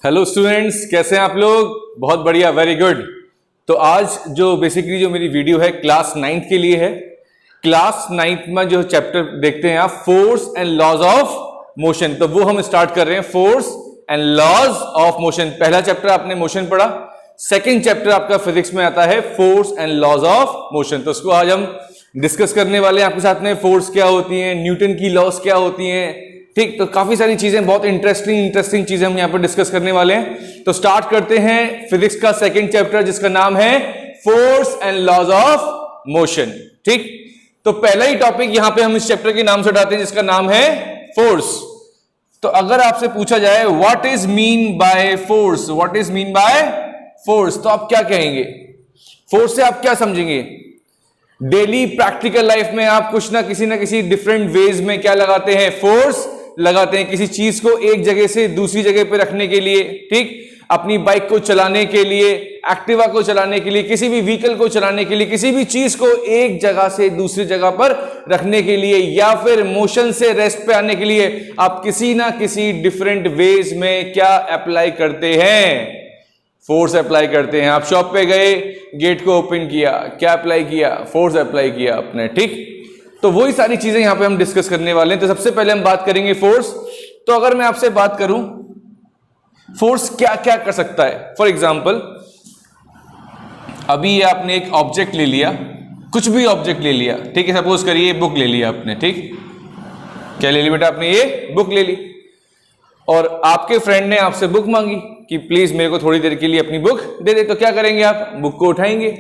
Hello students, कैसे हैं आप लोग? बहुत बढ़िया, वेरी गुड। तो आज जो बेसिकली जो मेरी वीडियो है क्लास 9th के लिए है। क्लास 9th में जो चैप्टर देखते हैं आप, force and laws of motion, तो वो हम स्टार्ट कर रहे हैं। Force and laws of motion, पहला चैप्टर आपने मोशन पढ़ा। सेकेंड चैप्टर आपका फिजिक्स में आता है force and laws of motion, तो उसको आज हम डिस्कस करने वाले हैं आपके साथ में। फोर्स क्या होती है, न्यूटन की लॉज क्या होती हैं, ठीक। तो काफी सारी चीजें, बहुत इंटरेस्टिंग चीजें हम यहाँ पर डिस्कस करने वाले हैं। तो स्टार्ट करते हैं फिजिक्स का सेकंड चैप्टर, जिसका नाम है force and laws of motion, ठीक। तो पहला ही टॉपिक यहाँ पे हम इस चैप्टर के नाम से उठाते हैं, जिसका नाम है फोर्स। तो अगर आपसे पूछा जाए what is mean by force, what is mean by force, तो आप क्या कहेंगे? फोर्स से आप क्या समझेंगे? डेली प्रैक्टिकल लाइफ में आप कुछ ना किसी डिफरेंट वेज में क्या लगाते हैं? फोर्स लगाते हैं, किसी चीज को एक जगह से दूसरी जगह पे रखने के लिए, ठीक। अपनी बाइक को चलाने के लिए, एक्टिवा को चलाने के लिए, किसी भी व्हीकल को चलाने के लिए, किसी भी चीज को एक जगह से दूसरी जगह पर रखने के लिए, या फिर मोशन से रेस्ट पे आने के लिए आप किसी ना किसी डिफरेंट वेज में क्या अप्लाई करते हैं? फोर्स अप्लाई करते हैं। आप शॉप पे गए, गेट को ओपन किया, क्या अप्लाई किया? फोर्स अप्लाई किया आपने, ठीक। तो वही सारी चीजें यहां पे हम डिस्कस करने वाले हैं। तो सबसे पहले हम बात करेंगे फोर्स। तो अगर मैं आपसे बात करूं फोर्स क्या क्या कर सकता है, फॉर एग्जाम्पल अभी आपने एक ऑब्जेक्ट ले लिया, कुछ भी ऑब्जेक्ट ले लिया, ठीक है। सपोज करिए बुक ले लिया आपने, ठीक। क्या ले ली बेटा आपने? ये बुक ले ली। और आपके फ्रेंड ने आपसे बुक मांगी कि प्लीज मेरे को थोड़ी देर के लिए अपनी बुक दे दे। तो क्या करेंगे आप? बुक को उठाएंगे,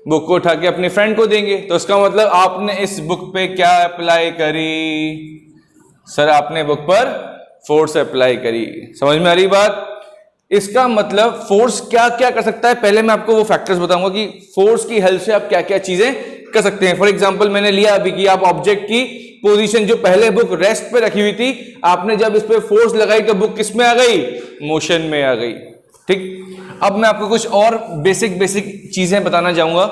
बुक को उठा के अपने फ्रेंड को देंगे। तो इसका मतलब आपने इस बुक पे क्या अप्लाई करी? सर आपने बुक पर फोर्स अप्लाई करी। समझ में आ रही बात? इसका मतलब फोर्स क्या क्या कर सकता है। पहले मैं आपको वो फैक्टर्स बताऊंगा कि फोर्स की हेल्प से आप क्या क्या चीजें कर सकते हैं। फॉर एग्जाम्पल मैंने लिया अभी कि आप ऑब्जेक्ट की पोजीशन, जो पहले बुक रेस्ट पे रखी हुई थी, आपने जब इस पे फोर्स लगाई तो बुक किस में आ गई? मोशन में आ गई, ठीक। अब मैं आपको कुछ और बेसिक चीजें बताना चाहूंगा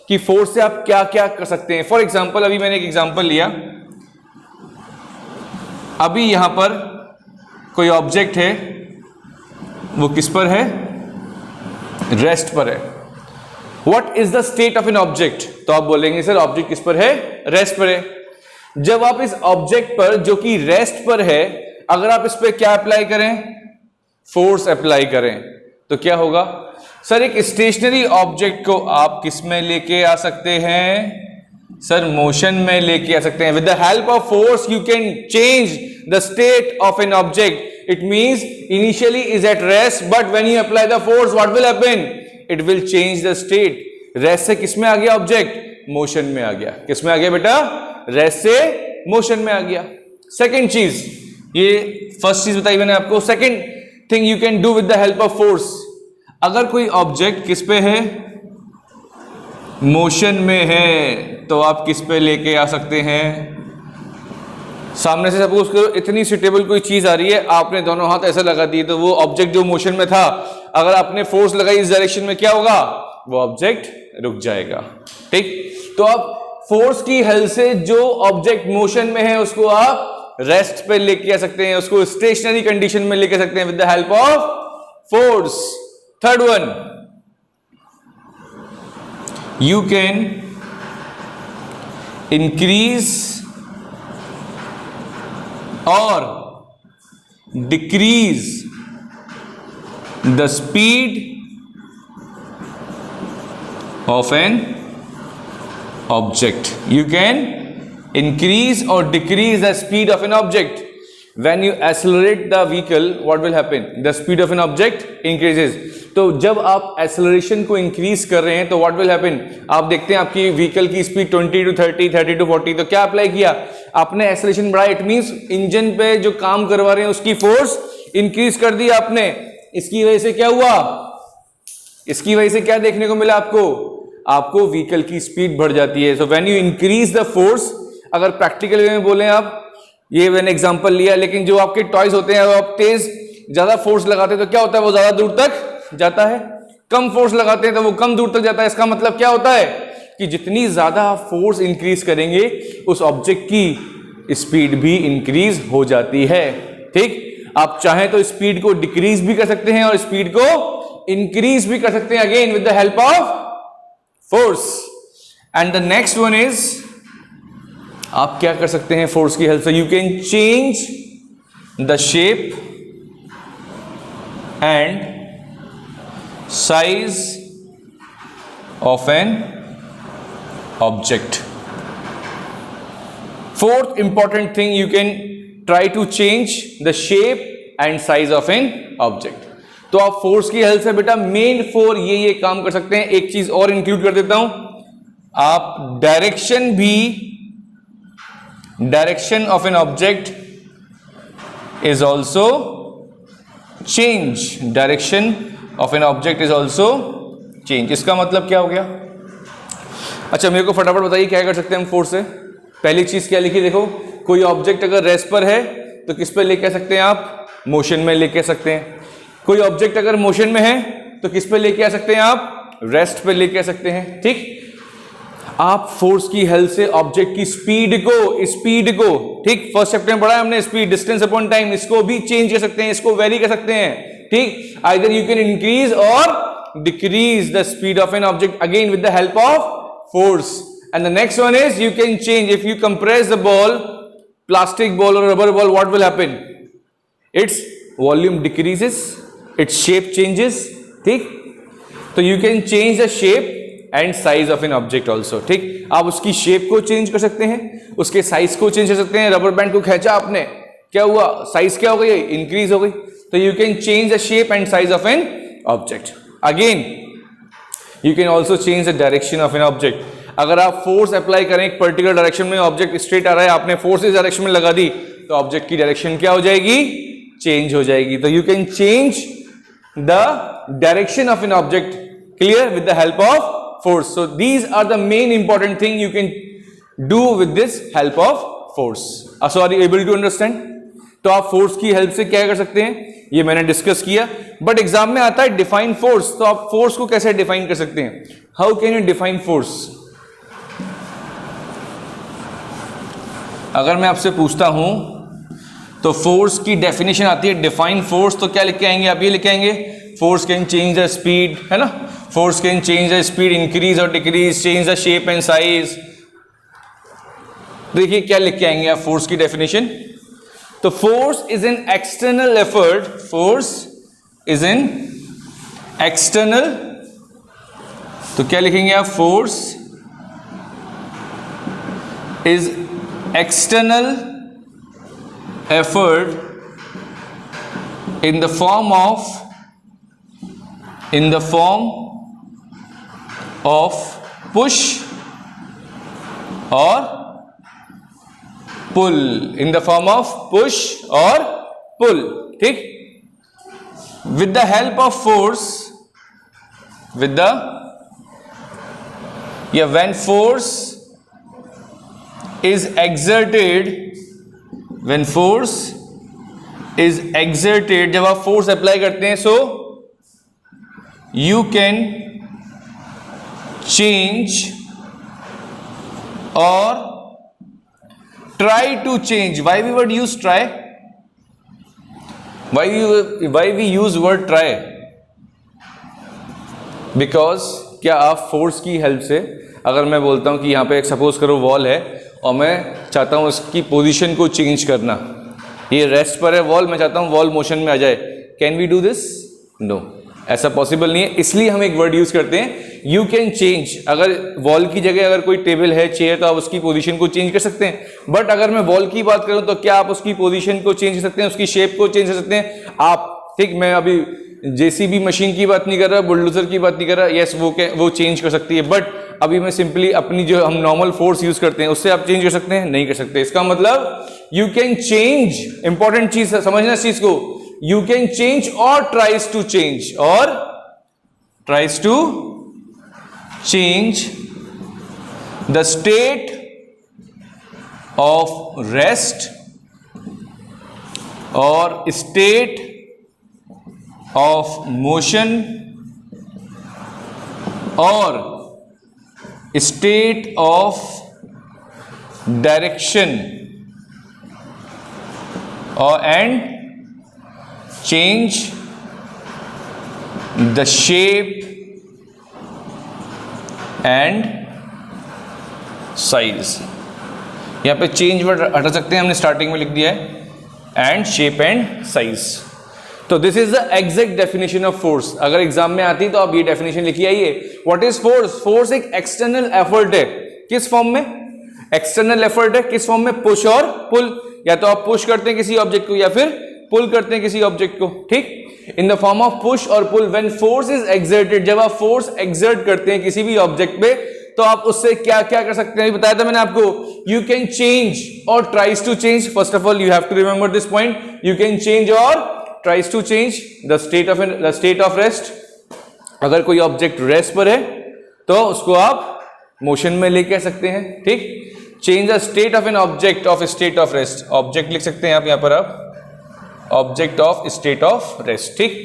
कि फोर्स से आप क्या क्या कर सकते हैं। फॉर एग्जाम्पल अभी मैंने एक एग्जाम्पल लिया, अभी यहां पर कोई ऑब्जेक्ट है, वो किस पर है? रेस्ट पर है। What is the state of an object? तो आप बोलेंगे सर ऑब्जेक्ट किस पर है? रेस्ट पर है। जब आप इस ऑब्जेक्ट पर जो कि रेस्ट पर है, अगर आप इस पर क्या अप्लाई करें? फोर्स अप्लाई करें, तो क्या होगा? सर एक स्टेशनरी ऑब्जेक्ट को आप किस में लेके आ सकते हैं? सर मोशन में लेके आ सकते हैं। With the help of force you can change the state of an object. It means initially is at rest, but when you apply the force what will happen? It will change the state. Rest से किस में आ गया object? Motion में आ गया। किस में आ गया बेटा? रेस्ट से मोशन में आ गया। सेकेंड चीज, ये फर्स्ट चीज बताई मैंने आपको। Second thing you can do with the help of force, अगर कोई ऑब्जेक्ट किस पे है? मोशन में है, तो आप किस पे लेके आ सकते हैं? सामने से सपोज करो इतनी सुटेबल कोई चीज आ रही है, आपने दोनों हाथ ऐसे लगा दिए, तो वो ऑब्जेक्ट जो मोशन में था, अगर आपने फोर्स लगाई इस डायरेक्शन में, क्या होगा? वो ऑब्जेक्ट रुक जाएगा, ठीक। तो आप फोर्स की हेल्प से जो ऑब्जेक्ट मोशन में है उसको आप रेस्ट पे लेके आ सकते हैं, उसको स्टेशनरी कंडीशन में लेके आ सकते हैं with the help of force. Third one, you can increase or decrease the speed of an object. You can increase or decrease the speed of an object. When you accelerate the vehicle, what will happen? The speed of an object increases. तो जब आप acceleration को increase कर रहे हैं तो what will happen? आप देखते हैं आपकी व्हीकल की स्पीड 20 to 30, 30 to 40, तो क्या अप्लाई किया आपने? एक्सेलरेशन बढ़ाया। इट मींस इंजन पे जो काम करवा रहे हैं उसकी फोर्स इंक्रीज कर दी आपने। इसकी वजह से क्या हुआ? इसकी वजह से क्या देखने को मिला आपको? आपको व्हीकल की स्पीड बढ़ जाती है। So when you increase the force, अगर प्रैक्टिकल वे में बोले आप, ये मैंने एग्जांपल लिया, लेकिन जो आपके टॉयज होते हैं, आप तेज ज्यादा फोर्स लगाते हैं तो क्या होता है? वो ज्यादा दूर तक जाता है। कम फोर्स लगाते हैं तो वो कम दूर तक जाता है। इसका मतलब क्या होता है कि जितनी ज्यादा फोर्स इंक्रीज करेंगे उस ऑब्जेक्ट की स्पीड भी इंक्रीज हो जाती है, ठीक। आप चाहें तो स्पीड को डिक्रीज भी कर सकते हैं और स्पीड को इंक्रीज भी कर सकते हैं, again with the help of force. And the next one is, आप क्या कर सकते हैं फोर्स की हेल्प से? You can change the shape and size of an object. Fourth important thing, you can try to change the shape and size of an object. तो आप force की हेल्प से बेटा मेन फोर ये काम कर सकते हैं। एक चीज और इंक्लूड कर देता हूं, आप direction of an object is also change. Direction of an object is also change. इसका मतलब क्या हो गया? अच्छा मेरे को फटाफट बताइए क्या कर सकते हैं हम फोर्स से। पहली चीज क्या लिखी, देखो कोई ऑब्जेक्ट अगर रेस्ट पर है तो किस पे लेके आ सकते हैं आप? मोशन में लेके आ सकते हैं। कोई ऑब्जेक्ट अगर मोशन में है तो किस पे लेके आ सकते हैं आप? रेस्ट पे लेके आ सकते हैं। ठीक, आप फोर्स की हेल्प से ऑब्जेक्ट की स्पीड को ठीक, फर्स्ट चैप्टर में पढ़ा है हमने स्पीड, डिस्टेंस अपॉन टाइम, इसको भी चेंज कर सकते हैं, इसको वेरी कर सकते हैं। ठीक, आइदर यू कैन इंक्रीज और decrease the speed of an object again with the help of force. And the next one is, you can change, if you compress the ball, plastic ball or rubber ball, what will happen? Its volume decreases, its shape changes. ठीक, तो you can change the shape and size of an object also. ठीक, आप उसकी shape को change कर सकते हैं, उसके size को change कर सकते हैं। रबर बैंड को खींचा आपने, क्या हुआ? साइज क्या हो गई? इंक्रीज हो गई। तो you can change the shape and size of an object. Again, you can also change the direction of an object. अगर आप फोर्स अप्लाई करें एक पर्टिकुलर डायरेक्शन में, ऑब्जेक्ट स्ट्रेट आ रहा है, आपने फोर्स इस डायरेक्शन में लगा दी तो ऑब्जेक्ट की डायरेक्शन क्या हो जाएगी? चेंज हो जाएगी। तो you can change the direction of an object, clear, with the help of force. So these are the main important thing you can do with this help of force. Sorry, able to understand? तो आप force की help से क्या कर सकते हैं ये मैंने डिस्कस किया, बट एग्जाम में आता है डिफाइन फोर्स। तो आप फोर्स को कैसे डिफाइन कर सकते हैं? How can you define force? अगर मैं आपसे पूछता हूं तो फोर्स की डेफिनेशन आती है डिफाइन फोर्स, तो क्या लिख के आएंगे आप? ये लिख के आएंगे force can change the speed, है ना, force can change the speed, increase और decrease, change the shape and size. देखिए क्या लिख के आएंगे आप फोर्स की डेफिनेशन। तो force is an external effort, force is an external, तो क्या लिखेंगे आप? Force is external effort in the form of push or pull, in the form of push or pull. ठीक, with the help of force, when force is exerted, जब आप force apply करते हैं, so you can change और try to change. Why we word use try? Why we use word try? Because क्या आप force की help से, अगर मैं बोलता हूं कि यहां पे एक सपोज करो वॉल है और मैं चाहता हूं उसकी पोजीशन को चेंज करना, ये रेस्ट पर है वॉल, मैं चाहता हूं वॉल मोशन में आ जाए, can we do this? No, ऐसा पॉसिबल नहीं है। इसलिए हम एक वर्ड यूज करते हैं, यू कैन चेंज। अगर वॉल की जगह अगर कोई टेबल है, चेयर, तो आप उसकी पोजीशन को चेंज कर सकते हैं। बट अगर मैं वॉल की बात करूं तो क्या आप उसकी पोजीशन को चेंज कर सकते हैं, उसकी शेप को चेंज कर सकते हैं आप? ठीक, मैं अभी जेसीबी मशीन की बात नहीं कर रहा, बुलडोजर की बात नहीं कर रहा, यस वो चेंज कर सकती है, बट अभी मैं सिंपली अपनी जो हम नॉर्मल फोर्स यूज करते हैं उससे आप चेंज कर सकते हैं? नहीं कर सकते। इसका मतलब यू कैन चेंज, इंपॉर्टेंट चीज समझना इस चीज को, यू कैन चेंज और tries to change the state of rest और स्टेट ऑफ मोशन और स्टेट ऑफ डायरेक्शन और and change the shape and size. यहां पे चेंज वर्ड हटा सकते हैं, हमने स्टार्टिंग में लिख दिया है एंड शेप एंड साइज। तो this is the exact definition of force. अगर एग्जाम में आती तो आप ये डेफिनेशन लिखिए आइए। What is force? फोर्स एक एक्सटर्नल एफर्ट है। किस फॉर्म में? एक्सटर्नल एफर्ट है। किस फॉर्म में? पुश और पुल। या तो आप पुश करते हैं किसी ऑब्जेक्ट को या फिर पुल करते हैं किसी ऑब्जेक्ट को, ठीक। इन द फॉर्म ऑफ पुश और पुल। व्हेन फोर्स इज एक्सर्टेड, जब आप फोर्स एक्सर्ट करते हैं किसी भी ऑब्जेक्ट पे, तो आप उससे क्या क्या कर सकते हैं बताया था मैंने आपको। यू कैन चेंज और tries to change. First of all you have to remember this point. You can change और tries to change the state of rest. अगर कोई ऑब्जेक्ट रेस्ट पर है तो उसको आप मोशन में लेके आ सकते हैं, ठीक। Change the state of an object of state of rest. Object लिख सकते हैं आप यहां पर, आप object of state of rest, ठीक।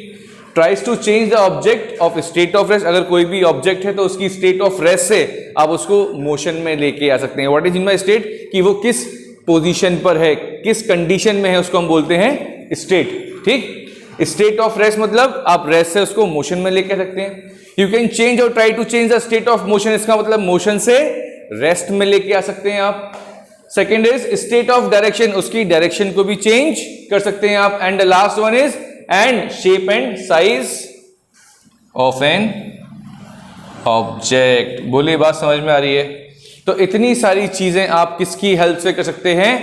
Tries to change the object of state of rest. अगर कोई भी ऑब्जेक्ट है तो उसकी स्टेट ऑफ रेस्ट से आप उसको मोशन में लेके आ सकते हैं। What is in my state? कि वो किस पोजीशन पर है, किस कंडीशन में है, उसको हम बोलते हैं स्टेट, ठीक। स्टेट ऑफ रेस्ट मतलब आप रेस्ट से उसको मोशन में लेके आ सकते हैं। यू कैन चेंज और try to change the state of motion. इसका मतलब मोशन से रेस्ट में लेके आ सकते हैं आप। Second is state of direction. उसकी डायरेक्शन को भी चेंज कर सकते हैं आप। And the last one is and shape and size of an object. बोलिए बात समझ में आ रही है? तो इतनी सारी चीजें आप किसकी हेल्प से कर सकते हैं?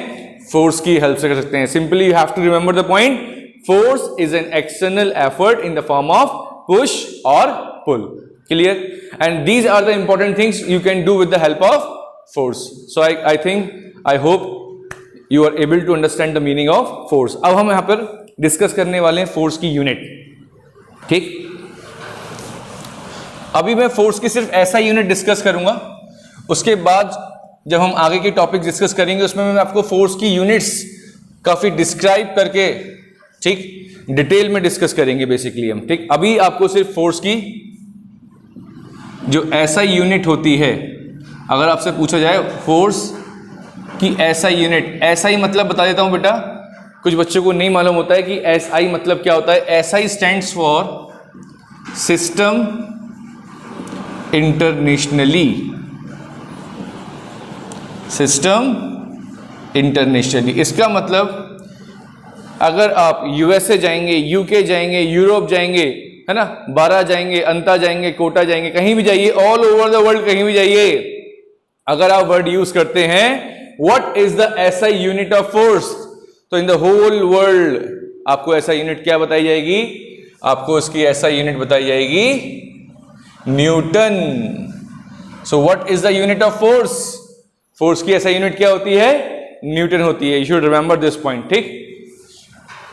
फोर्स की हेल्प से कर सकते हैं। Simply you have to remember the point. Force is an external effort in the form of push और pull. Clear? And these are the important things you can do with the help of force. So I think, I hope you are able to understand the meaning of force. अब हम यहां पर discuss करने वाले हैं force की unit, ठीक। अभी मैं फोर्स की सिर्फ ऐसा यूनिट डिस्कस करूंगा। उसके बाद जब हम आगे के टॉपिक डिस्कस करेंगे उसमें मैं आपको फोर्स की यूनिट्स काफी डिस्क्राइब करके, ठीक, डिटेल में डिस्कस करेंगे बेसिकली हम, ठीक। अभी आपको सिर्फ फोर्स की जो ऐसा यूनिट होती है, अगर आपसे पूछा जाए फोर्स की ऐसा यूनिट, ऐसा ही मतलब बता देता हूं बेटा। कुछ बच्चों को नहीं मालूम होता है कि एसआई मतलब क्या होता है। SI stands for system internationally. System internationally इसका मतलब अगर आप यूएसए जाएंगे, यूके जाएंगे, यूरोप जाएंगे, है ना, बारा जाएंगे, अंता जाएंगे, कोटा जाएंगे, कहीं भी जाइए, ऑल ओवर द वर्ल्ड कहीं भी जाइए, अगर आप वर्ड यूज करते हैं what is the SI unit of force, तो इन द होल वर्ल्ड आपको ऐसा यूनिट क्या बताई जाएगी? आपको इसकी ऐसा यूनिट बताई जाएगी Newton. So what is the unit of force? Force की ऐसा यूनिट क्या होती है? न्यूटन होती है। You should remember this point, ठीक।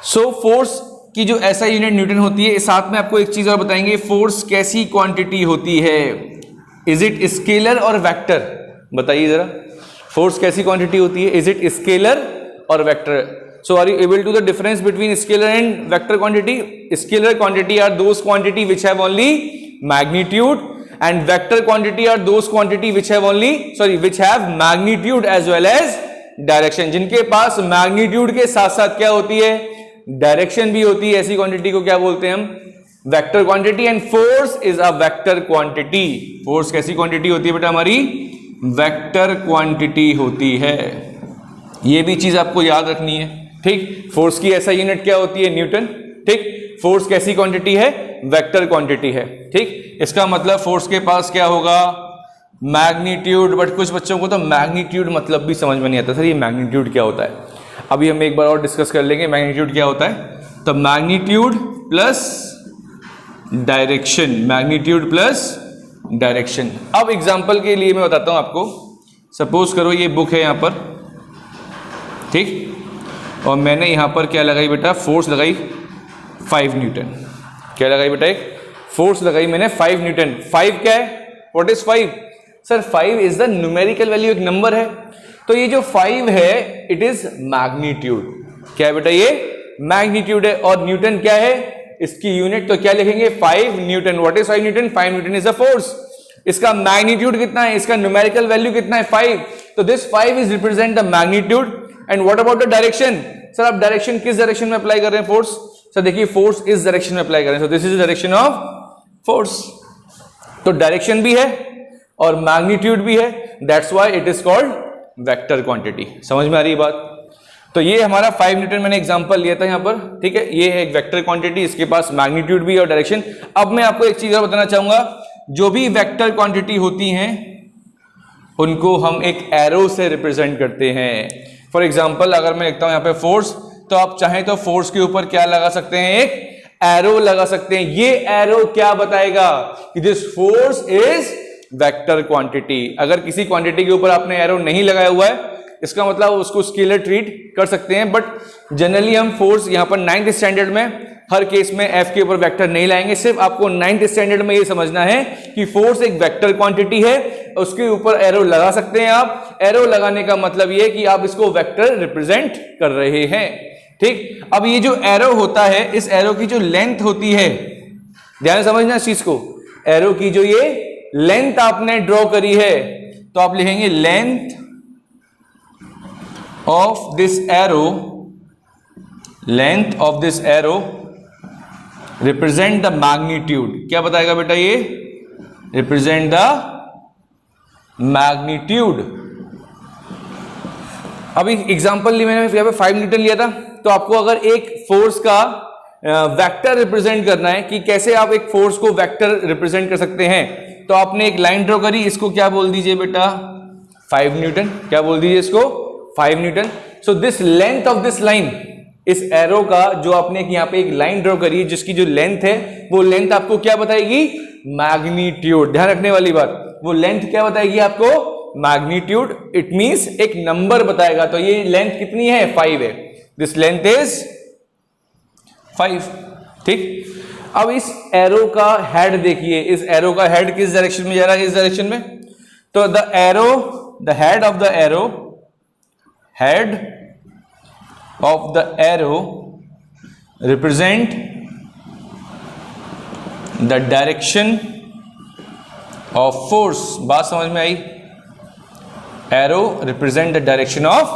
सो फोर्स की जो ऐसा यूनिट न्यूटन होती है। साथ में आपको एक चीज और बताएंगे, फोर्स कैसी क्वांटिटी होती है? इज इट स्केलर और वेक्टर? बताइए जरा, फोर्स कैसी क्वांटिटी होती है? इज इट स्केलर और vector? So are you able to the difference between scalar and vector quantity? Scalar quantity are those quantity which have only magnitude, and vector quantity are those quantity which have which have magnitude as well as direction. जिनके पास magnitude के साथ साथ क्या होती है? Direction भी होती है। ऐसी क्वांटिटी को क्या बोलते हैं हम? Vector quantity. And force is a vector quantity. Force कैसी क्वांटिटी होती है बेटा? हमारी वेक्टर क्वांटिटी होती है। ये भी चीज आपको याद रखनी है, ठीक। फोर्स की ऐसा यूनिट क्या होती है? न्यूटन, ठीक। फोर्स कैसी क्वांटिटी है? वेक्टर क्वांटिटी है, ठीक। इसका मतलब फोर्स के पास क्या होगा? मैग्नीट्यूड। बट कुछ बच्चों को तो मैग्नीट्यूड मतलब भी समझ में नहीं आता। सर ये मैग्नीट्यूड क्या होता है? अभी हम एक बार और डिस्कस कर लेंगे मैग्नीट्यूड क्या होता है। तो magnitude plus direction, magnitude plus direction. अब एग्जांपल के लिए मैं बताता हूं आपको। सपोज करो ये बुक है यहां पर, ठीक, और मैंने यहां पर क्या लगाई बेटा? फोर्स लगाई 5 न्यूटन। क्या लगाई बेटा? एक फोर्स लगाई मैंने 5 न्यूटन। 5 क्या है? What is 5? Sir 5 is the numerical value, एक नंबर है। तो ये जो 5 है इट इज मैग्नीट्यूड। क्या है बेटा? ये मैग्नीट्यूड है। और न्यूटन क्या है? इसकी यूनिट तो क्या लिखेंगे? 5 Newton. What is 5 Newton? 5 Newton is a force. इसका मैग्नीट्यूड कितना है? इसका न्यूमेरिकल वैल्यू कितना है? 5। तो this 5 is represent the magnitude. And what about the direction? Sir आप डायरेक्शन किस डायरेक्शन में अप्लाई कर रहे हैं फोर्स? सर देखिए फोर्स इस डायरेक्शन में अप्लाई करें, so this is the direction of force. तो डायरेक्शन भी है और मैग्नीट्यूड भी है, that's why it is called vector quantity. समझ में आ रही है बात? तो ये हमारा 5 न्यूटन मैंने एग्जांपल लिया था यहाँ पर, ठीक है। ये है एक वेक्टर क्वांटिटी, इसके पास मैग्नीट्यूड भी और डायरेक्शन। अब मैं आपको एक चीज और बताना चाहूंगा, जो भी वेक्टर क्वांटिटी होती हैं उनको हम एक एरो से रिप्रेजेंट करते हैं। फॉर एग्जाम्पल अगर मैं लिखता हूं यहाँ पे फोर्स, तो आप चाहें तो फोर्स के ऊपर क्या लगा सकते हैं, एक एरो लगा सकते हैं। ये एरो क्या बताएगा कि this force is vector quantity. अगर किसी क्वांटिटी के ऊपर आपने एरो नहीं लगाया हुआ है, इसका मतलब उसको स्केलर ट्रीट कर सकते हैं, बट जनरली हम फोर्स यहाँ पर 9th स्टैंडर्ड में हर केस में एफ के ऊपर वेक्टर नहीं लाएंगे। सिर्फ आपको 9th स्टैंडर्ड में ये समझना है कि फोर्स एक वेक्टर क्वांटिटी है, उसके ऊपर एरो लगा सकते हैं आप। एरो लगाने का मतलब ये कि आप इसको वेक्टर रिप्रेजेंट कर रहे हैं, ठीक। अब ये जो एरो होता है, इस एरो की जो लेंथ होती है, ध्यान से समझना इस चीज को, एरो की जो ये लेंथ आपने ड्रॉ करी है, तो आप लिखेंगे length of this arrow, length of this arrow represent the magnitude। क्या बताएगा बेटा ये? represent the magnitude। अभी एग्जांपल ली मैंने, यहाँ पे 5 न्यूटन लिया था, तो आपको अगर एक फोर्स का वेक्टर रिप्रेजेंट करना है कि कैसे आप एक फोर्स को वेक्टर रिप्रेजेंट कर सकते हैं, तो आपने एक लाइन ड्रॉ करी, इसको क्या बोल दीजिए बेटा? 5 न्यूटन। क्या बोल दीजिए इसको? 5 Newton. So this length of this line, इस एरो का जो आपने यहाँ पे एक लाइन ड्रॉ करी है, जिसकी जो लेंथ है वो लेंथ आपको क्या बताएगी? मैग्नीट्यूड। ध्यान रखने वाली बात, वो लेंथ क्या बताएगी आपको? मैग्नीट्यूड। इट मींस एक नंबर बताएगा। तो ये लेंथ कितनी है? 5 है। दिस लेंथ इज 5, ठीक। अब इस एरो का हेड देखिए, इस एरो का हेड किस डायरेक्शन में जा रहा है? इस डायरेक्शन में। तो the arrow, the head of the arrow, head of the arrow represent the direction of force। बात समझ में आई? arrow represent the direction of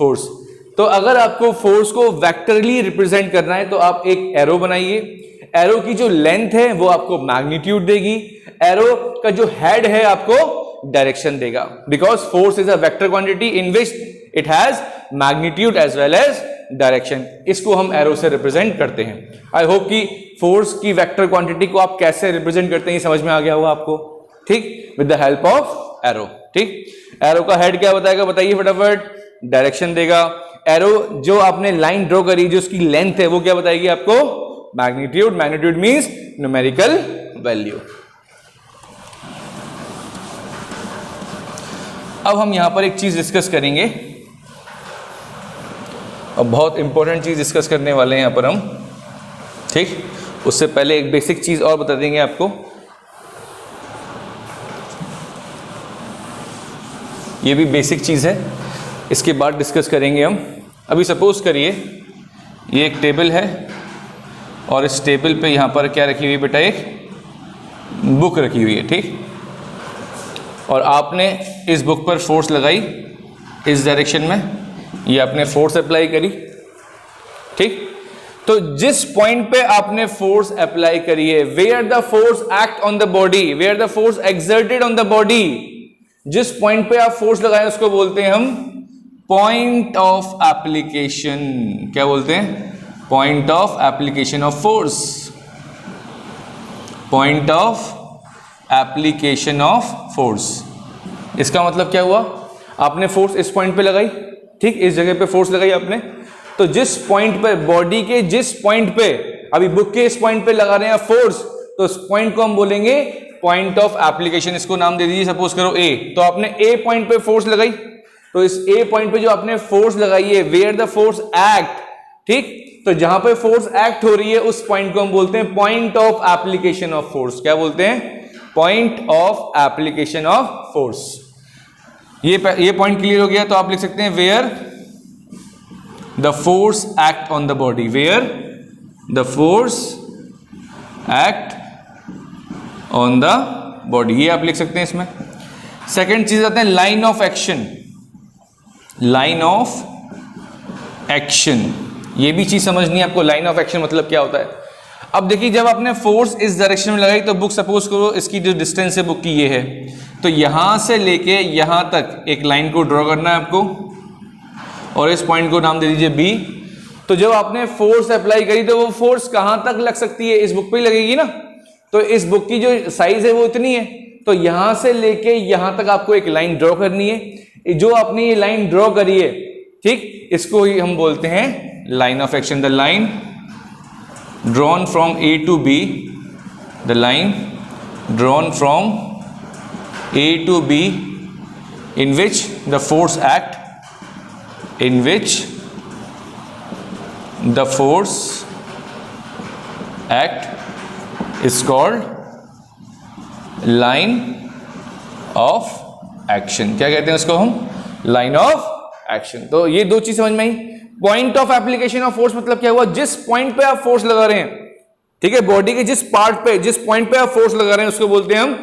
force। तो अगर आपको फोर्स को वेक्टरली रिप्रेजेंट करना है, तो आप एक एरो बनाइए। एरो की जो लेंथ है वो आपको मैग्नीट्यूड देगी, एरो का जो हेड है आपको डायरेक्शन देगा, because force is a vector quantity in which it has magnitude as well as direction. इसको हम एरो से रिप्रेजेंट करते हैं। आई होप कि फोर्स की वेक्टर क्वांटिटी को आप कैसे रिप्रेजेंट करते हैं समझ में आ गया होगा आपको, ठीक, with the help of arrow, ठीक। एरो का हेड क्या बताएगा? बताइए फटाफट। डायरेक्शन देगा। एरो जो आपने लाइन ड्रॉ करी, जो उसकी लेंथ है, वो क्या बताएगी आपको? Magnitude. Magnitude means numerical value. अब हम यहां पर एक चीज डिस्कस करेंगे, और बहुत इंपॉर्टेंट चीज डिस्कस करने वाले हैं यहां पर हम, ठीक। उससे पहले एक बेसिक चीज और बता देंगे आपको। ये भी बेसिक चीज है, इसके बाद डिस्कस करेंगे हम। अभी सपोज करिए ये एक टेबल है, और इस टेबल पे यहां पर क्या रखी हुई है बेटा? एक बुक रखी हुई है, ठीक। और आपने इस बुक पर फोर्स लगाई इस डायरेक्शन में, ये आपने फोर्स अप्लाई करी, ठीक। तो जिस पॉइंट पे आपने फोर्स अप्लाई करी है, where the force act on the body, where the force exerted on the body, जिस पॉइंट पे आप फोर्स लगाए उसको बोलते हैं हम पॉइंट ऑफ एप्लीकेशन। क्या बोलते हैं? Point of application of force. Point of application of force. इसका मतलब क्या हुआ? आपने फोर्स इस पॉइंट पे लगाई, ठीक, इस जगह पे फोर्स लगाई आपने, तो जिस पॉइंट पे, बॉडी के जिस पॉइंट पे, अभी बुक के इस पॉइंट पे लगा रहे हैं फोर्स, तो उस पॉइंट को हम बोलेंगे पॉइंट ऑफ एप्लीकेशन। इसको नाम दे दीजिए, सपोज करो ए। तो आपने ए पॉइंट पे फोर्स लगाई, तो इस ए पॉइंट पे जो आपने फोर्स लगाई है, वेयर द फोर्स एक्ट, ठीक, तो जहां पे फोर्स एक्ट हो रही है उस पॉइंट को हम बोलते हैं point of application of force. क्या बोलते हैं? Point of application of force. ये पॉइंट क्लियर हो गया, तो आप लिख सकते हैं where the force act on the body, where the force act on the body, ये आप लिख सकते हैं इसमें। सेकेंड चीज आते हैं line of action. Line of action, ये भी चीज समझनी है आपको, लाइन ऑफ एक्शन मतलब क्या होता है। अब देखिए जब आपने फोर्स इस डायरेक्शन में लगाई तो बुक सपोज करो इसकी जो डिस्टेंस है बुक की ये है, तो यहां से लेके यहां तक एक लाइन को ड्रॉ करना है आपको और इस पॉइंट को नाम दे दीजिए बी। तो जब आपने फोर्स अप्लाई करी तो वो फोर्स कहां तक लग सकती है, इस बुक पे ही लगेगी ना। तो इस बुक की जो साइज है वो इतनी है, तो यहां से लेके यहां तक आपको एक लाइन ड्रॉ करनी है। जो आपने ये लाइन ड्रॉ करी है, ठीक, इसको ही हम बोलते हैं line of action. The line drawn from A to B, the line drawn from A to B in which the force act, in which the force act is called line of action। क्या कहते हैं उसको हम? Line of action. तो ये दो चीज समझ में आई। Point of application of force मतलब क्या हुआ? जिस पॉइंट पे आप फोर्स लगा रहे हैं, ठीक है, बॉडी के जिस पार्ट पे, जिस पॉइंट पे आप फोर्स लगा रहे हैं उसको बोलते हैं हम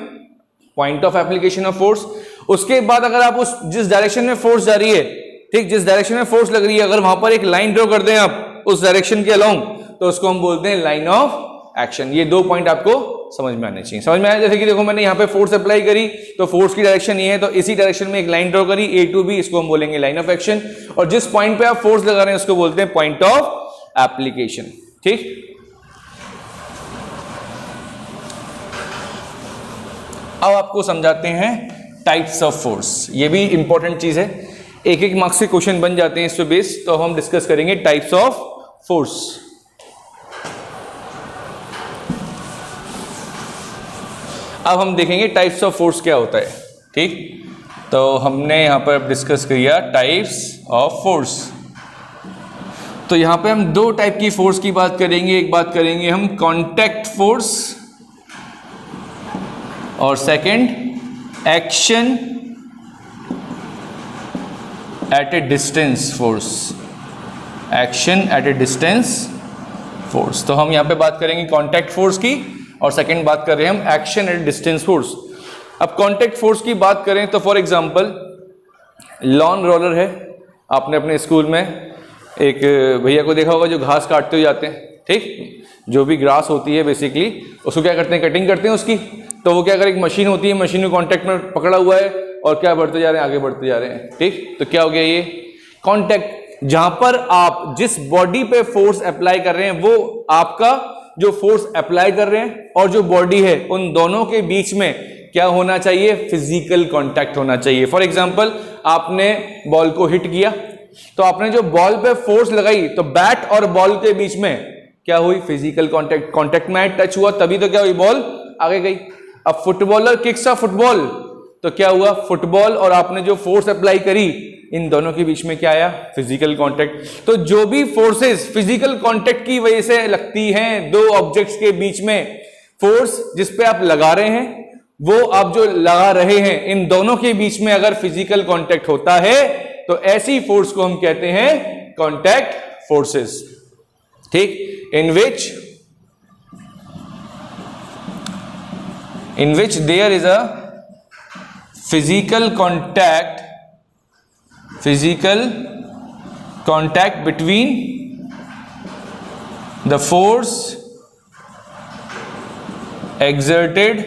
point of application of force. उसके बाद अगर आप उस जिस डायरेक्शन में फोर्स जा रही है, ठीक, जिस डायरेक्शन में फोर्स लग रही है, अगर वहां पर एक लाइन ड्रॉ कर दें आप उस डायरेक्शन के अलोंग, तो उसको हम बोलते हैं लाइन ऑफ एक्शन। ये दो पॉइंट आपको समझ में आने चाहिए। समझ में आया? जैसे कि देखो मैंने यहाँ पे फोर्स अप्लाई करी तो फोर्स की डायरेक्शन ये है, तो इसी डायरेक्शन में एक लाइन ड्रॉ करी ए टू बी, इसको हम बोलेंगे लाइन ऑफ एक्शन। और जिस पॉइंट पे आप फोर्स लगा रहे हैं उसको बोलते हैं पॉइंट ऑफ एप्लीकेशन। ठीक, अब आपको समझाते हैं टाइप्स ऑफ फोर्स। ये भी इंपॉर्टेंट चीज है, एक एक मार्क्स के क्वेश्चन बन जाते हैं इस पे बेस। तो हम डिस्कस करेंगे टाइप्स ऑफ फोर्स। अब हम देखेंगे टाइप्स ऑफ फोर्स क्या होता है। ठीक, तो हमने यहां पर डिस्कस किया टाइप्स ऑफ फोर्स। तो यहां पे हम दो टाइप की फोर्स की बात करेंगे। एक बात करेंगे हम कांटेक्ट फोर्स और second action at A distance force. Action at A distance force. तो हम यहां पे बात करेंगे कांटेक्ट फोर्स की और सेकंड बात कर रहे हैं हम एक्शन एट डिस्टेंस फोर्स। अब कांटेक्ट फोर्स की बात करें तो फॉर एग्जांपल लॉन रोलर है। आपने अपने स्कूल में एक भैया को देखा होगा जो घास काटते हुए जाते हैं, ठीक, जो भी ग्रास होती है बेसिकली उसको क्या करते हैं, कटिंग करते हैं उसकी। तो वो क्या करें, एक मशीन होती है, मशीन को कॉन्टैक्ट में पकड़ा हुआ है और क्या बढ़ते जा रहे हैं, आगे बढ़ते जा रहे हैं। ठीक, तो क्या हो गया ये कॉन्टैक्ट। जहां पर आप जिस बॉडी पे फोर्स अप्लाई कर रहे हैं वो आपका जो फोर्स अप्लाई कर रहे हैं और जो बॉडी है उन दोनों के बीच में क्या होना चाहिए, फिजिकल कांटेक्ट होना चाहिए। फॉर एग्जांपल आपने बॉल को हिट किया तो आपने जो बॉल पे फोर्स लगाई तो बैट और बॉल के बीच में क्या हुई, फिजिकल कांटेक्ट। कांटेक्ट में टच हुआ तभी तो क्या हुई, बॉल आगे गई। अब फुटबॉलर किक्स अ फुटबॉल तो क्या हुआ, फुटबॉल और आपने जो फोर्स अप्लाई करी इन दोनों के बीच में क्या आया, फिजिकल कांटेक्ट। तो जो भी फोर्सेस फिजिकल कांटेक्ट की वजह से लगती हैं दो ऑब्जेक्ट्स के बीच में, फोर्स जिस पे आप लगा रहे हैं वो आप जो लगा रहे हैं इन दोनों के बीच में अगर फिजिकल कांटेक्ट होता है तो ऐसी फोर्स को हम कहते हैं कांटेक्ट फोर्सेस। ठीक, in which there is a physical contact between the force exerted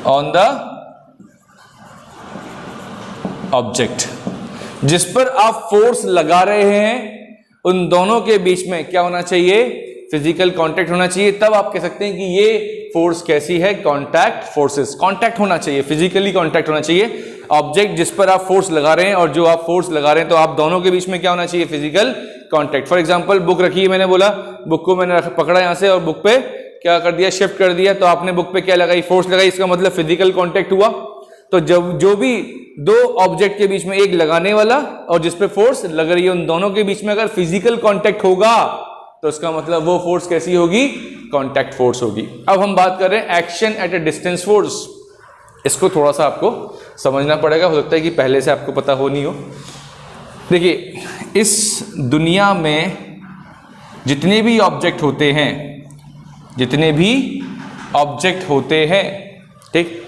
on the object। जिस पर आप फोर्स लगा रहे हैं उन दोनों के बीच में क्या होना चाहिए, फिजिकल कांटेक्ट होना चाहिए। तब आप कह सकते हैं कि ये फोर्स कैसी है, कांटेक्ट फोर्सेस। कांटेक्ट होना चाहिए, फिजिकली कांटेक्ट होना चाहिए। ऑब्जेक्ट जिस पर आप फोर्स लगा रहे हैं और जो आप फोर्स लगा रहे हैं तो आप दोनों के बीच में क्या होना चाहिए, physical contact. For example book रखी है, मैंने बोला बुक को मैंने पकड़ा यहां से और बुक पे क्या कर दिया, शिफ्ट कर दिया। तो आपने बुक पे क्या लगाई, फोर्स लगाई, इसका मतलब फिजिकल कांटेक्ट हुआ। तो जब जो भी दो ऑब्जेक्ट के बीच में एक लगाने वाला और जिस पे फोर्स लग रही है उन दोनों के बीच में अगर फिजिकल कांटेक्ट होगा तो इसका मतलब वो फोर्स कैसी होगी, कांटेक्ट फोर्स होगी। अब हम बात कर रहे हैं action at A distance force. इसको थोड़ा सा आपको समझना पड़ेगा, हो सकता है कि पहले से आपको पता हो नहीं हो। देखिए, इस दुनिया में जितने भी ऑब्जेक्ट होते हैं, ठीक,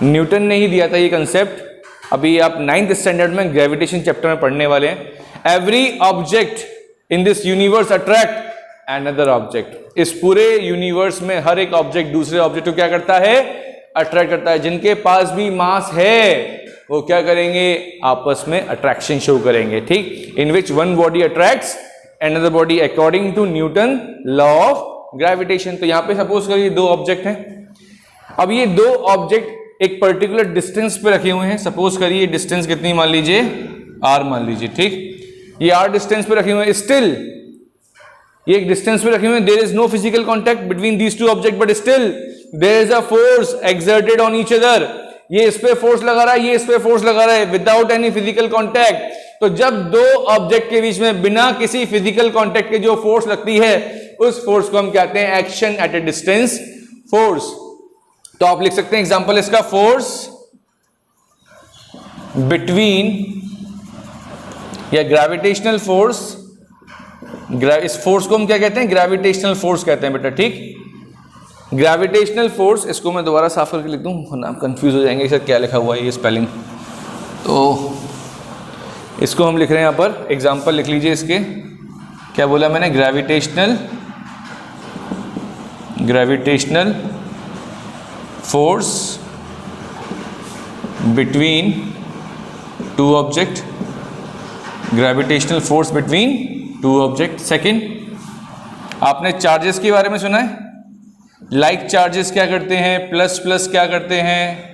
न्यूटन ने ही दिया था ये कंसेप्ट। अभी आप 9th स्टैंडर्ड में ग्रेविटेशन चैप्टर में पढ़ने वाले हैं। Every object in this universe attract another object. इस पूरे यूनिवर्स में हर एक ऑब्जेक्ट दूसरे ऑब्जेक्ट को क्या करता है, अट्रैक्ट करता है। जिनके पास भी मास है वो क्या करेंगे, आपस में अट्रैक्शन शो करेंगे, ठीक। In which one body attracts another body according to Newton law of gravitation. तो यहां पे सपोज करिए दो ऑब्जेक्ट हैं। अब ये दो ऑब्जेक्ट एक पर्टिकुलर डिस्टेंस पे रखे हुए हैं। सपोज करिए डिस्टेंस कितनी मान लीजिए, r मान लीजिए, ठीक। ये r डिस्टेंस पे रखे हुए हैं। स्टिल ये एक डिस्टेंस पे रखे हुए हैं। There is no physical contact between these two object, but still there is a force exerted on each other. ये इस पे फोर्स लगा रहा है, ये इस पे फोर्स लगा रहा है, विदाउट एनी फिजिकल कॉन्टैक्ट। तो जब दो ऑब्जेक्ट के बीच में बिना किसी फिजिकल कॉन्टैक्ट के जो फोर्स लगती है, उस फोर्स को हम कहते हैं action at A distance force. तो आप लिख सकते हैं एग्जांपल इसका, फोर्स बिटवीन या ग्रेविटेशनल फोर्स। इस फोर्स को हम क्या कहते हैं, ग्रेविटेशनल फोर्स कहते हैं बेटा, ठीक। ग्रेविटेशनल फोर्स, इसको मैं दोबारा साफ करके लिख दूं वरना आप कंफ्यूज हो जाएंगे सर क्या लिखा हुआ है ये स्पेलिंग। तो इसको हम लिख रहे हैं यहां पर, एग्जांपल लिख लीजिए इसके। क्या बोला मैंने, gravitational force between two object, gravitational force between two object. Second, आपने चार्जेस के बारे में सुना है। लाइक चार्जेस क्या करते हैं, प्लस प्लस क्या करते हैं,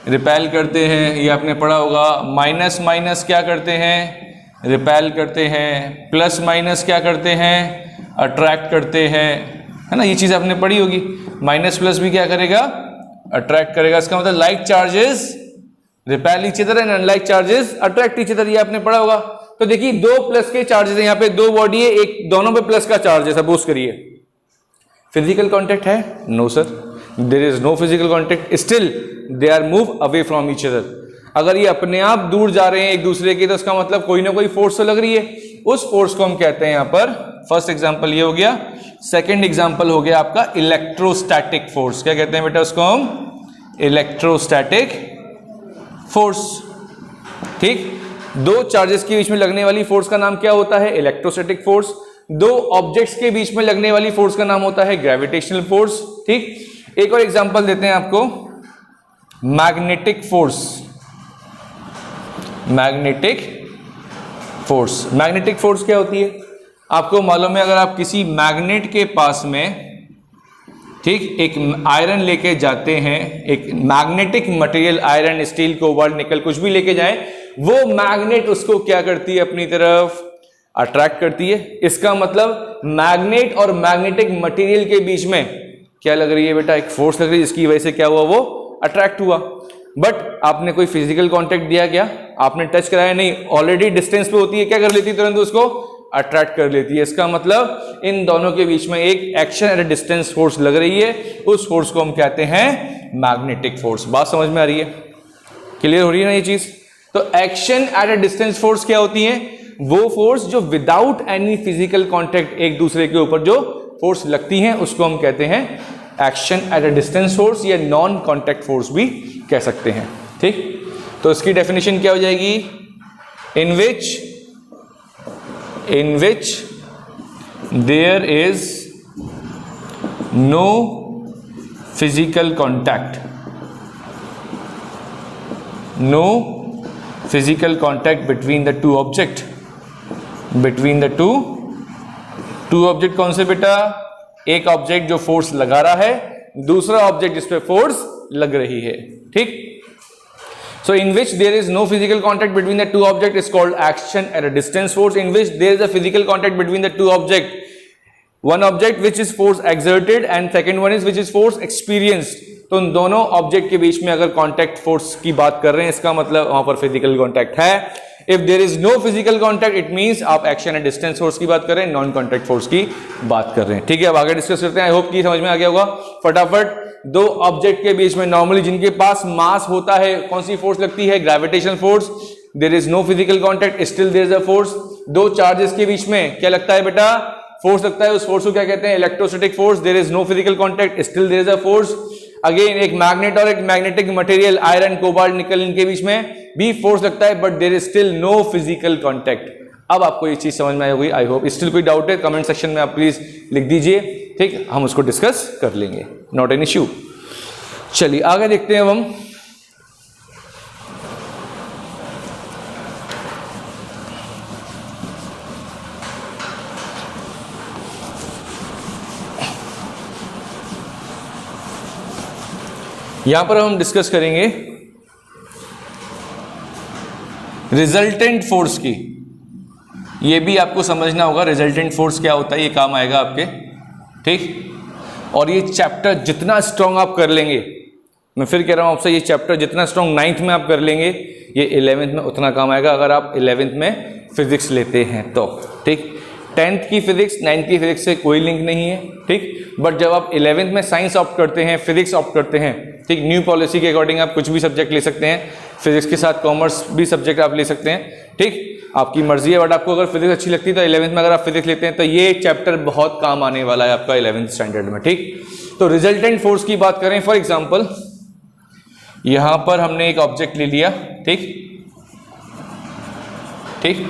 रिपेल करते हैं, ये आपने पढ़ा होगा। माइनस माइनस क्या करते हैं, रिपेल करते हैं। प्लस माइनस क्या करते हैं, अट्रैक्ट करते हैं, है ना, ये चीज़ आपने पढ़ी होगी। माइनस प्लस भी क्या करेगा, अट्रैक्ट करेगा। इसका मतलब like charges repel each other and unlike charges attract each other, ये आपने पढ़ा होगा। तो देखिए दो प्लस के चार्जेस है, यहाँ पे दो बॉडी है, एक दोनों पे प्लस का चार्ज है। सपोज करिए फिजिकल कॉन्टैक्ट है, no sir, there is no physical contact, still they are move away from each other. अगर ये अपने आप दूर जा रहे हैं एक दूसरे के, तो उसका मतलब कोई ना कोई फोर्स तो लग रही है। उस फोर्स को हम कहते हैं यहाँ पर, फर्स्ट एग्जांपल ये हो गया। सेकंड एग्जांपल हो गया आपका इलेक्ट्रोस्टैटिक फोर्स। क्या कहते हैं बेटा उसको हम, इलेक्ट्रोस्टैटिक फोर्स, ठीक। दो चार्जेस के बीच में लगने वाली फोर्स का नाम क्या होता है, इलेक्ट्रोस्टैटिक फोर्स। दो ऑब्जेक्ट्स के बीच में लगने वाली फोर्स का नाम होता है ग्रेविटेशनल फोर्स, ठीक। एक और एग्जांपल देते हैं आपको, magnetic force. Magnetic force, magnetic force क्या होती है आपको मालूम है। अगर आप किसी मैग्नेट के पास में, ठीक, एक आयरन लेके जाते हैं, एक magnetic material, iron, steel, cobalt, निकल, कुछ भी लेके जाएं, वो मैग्नेट उसको क्या करती है, अपनी तरफ अट्रैक्ट करती है। इसका मतलब मैग्नेट और मैग्नेटिक मटेरियल के बीच में क्या लग रही है बेटा, एक फोर्स लग रही है, जिसकी वजह से क्या हुआ, वो अट्रैक्ट हुआ। बट आपने कोई फिजिकल कांटेक्ट दिया क्या, आपने टच कराया नहीं, ऑलरेडी डिस्टेंस पे होती है, क्या कर लेती है, तुरंत उसको अट्रैक्ट कर लेती है। इसका मतलब इन दोनों के बीच में एक action at a distance force लग रही है, उस फोर्स को हम कहते हैं मैग्नेटिक फोर्स। बात समझ में आ रही है, क्लियर हो रही है ना ये चीज। तो action at a distance force क्या होती है, वो फोर्स जो विदाउट एनी फिजिकल कांटेक्ट एक दूसरे के ऊपर जो फोर्स लगती हैं, उसको हम कहते हैं action at a distance force, या नॉन कांटेक्ट फोर्स भी कह सकते हैं, ठीक। तो इसकी डेफिनेशन क्या हो जाएगी, in which there is no physical contact, no physical contact between the two object, between the two object. कौन से बेटा, एक ऑब्जेक्ट जो फोर्स लगा रहा है, दूसरा ऑब्जेक्ट जिस पे फोर्स लग रही है, ठीक। So in which there is no physical contact between the two objects is called action at a distance force. In which there is a physical contact between the two objects, one object which is force exerted and second one is which is force experienced. तो उन दोनों object के बीच में अगर contact force की बात कर रहे हैं, इसका मतलब वहां पर फिजिकल कॉन्टैक्ट है। If there is no physical contact, it means आप एक्शन एट डिस्टेंस फोर्स की बात कर रहे हैं, नॉन कॉन्टैक्ट फोर्स की बात कर रहे हैं, ठीक है। अब आगे डिस्कस करते हैं। आई होप कि समझ में आ गया होगा। फटाफट, दो ऑब्जेक्ट के बीच में नॉर्मली जिनके पास मास होता है, कौन सी फोर्स लगती है, gravitational force. There is no physical contact, still there is a force. दो चार्जेस के बीच में क्या लगता है बेटा, फोर्स लगता है, उस फोर्स को क्या कहते हैं, electrostatic force. There is no physical contact, still there is a force. Again एक मैग्नेट और एक मैग्नेटिक मटेरियल, आयरन, कोबाल्ट, निकल, इनके बीच में भी फोर्स लगता है, but there is still no physical contact. अब आपको ये चीज समझ में आई होगी आई होप। स्टिल कोई डाउट है कमेंट सेक्शन में आप प्लीज लिख दीजिए, ठीक, हम उसको डिस्कस कर लेंगे, नॉट एन इश्यू। चलिए आगे देखते हैं अब हम। यहां पर हम डिस्कस करेंगे रिजल्टेंट फोर्स की। ये भी आपको समझना होगा रिजल्टेंट फोर्स क्या होता है, ये काम आएगा आपके, ठीक। और ये चैप्टर जितना स्ट्रांग आप कर लेंगे, मैं फिर कह रहा हूं आपसे, ये चैप्टर जितना स्ट्रांग 9th में आप कर लेंगे, ये 11th में उतना काम आएगा अगर आप 11th में फिजिक्स लेते हैं तो, ठीक। 10th की फिजिक्स 9th की फिजिक्स से कोई लिंक नहीं है, ठीक। बट जब आप 11th में साइंस ऑप्ट करते हैं, फिजिक्स ऑप्ट करते हैं, ठीक, न्यू पॉलिसी के अकॉर्डिंग आप कुछ भी सब्जेक्ट ले सकते हैं, फिजिक्स के साथ कॉमर्स भी सब्जेक्ट आप ले सकते हैं, ठीक, आपकी मर्जी है। बट आपको अगर फिजिक्स अच्छी लगती है तो 11th में अगर आप फिजिक्स लेते हैं तो ये चैप्टर बहुत काम आने वाला है आपका 11th स्टैंडर्ड में, ठीक। तो रिजल्टेंट फोर्स की बात करें, फॉर एग्जाम्पल यहां पर हमने एक ऑब्जेक्ट ले लिया, ठीक, ठीक।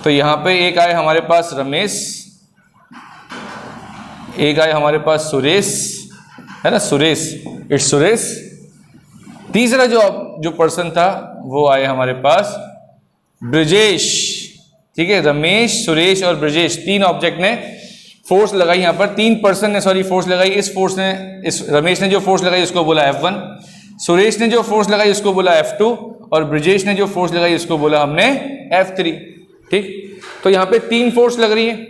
तो यहां पे एक आए हमारे पास रमेश, एक आए हमारे पास सुरेश, है ना, सुरेश, इट्स सुरेश। तीसरा जो पर्सन था वो आए हमारे पास ब्रजेश, ठीक है। रमेश, सुरेश और ब्रजेश, तीन ऑब्जेक्ट ने फोर्स लगाई, यहां पर तीन पर्सन ने सॉरी फोर्स लगाई। इस फोर्स ने, इस रमेश ने जो फोर्स लगाई उसको बोला F1, सुरेश ने जो फोर्स लगाई उसको बोला F2 और ब्रजेश ने जो फोर्स लगाई उसको बोला हमने F3, ठीक। तो यहां पे तीन फोर्स लग रही है।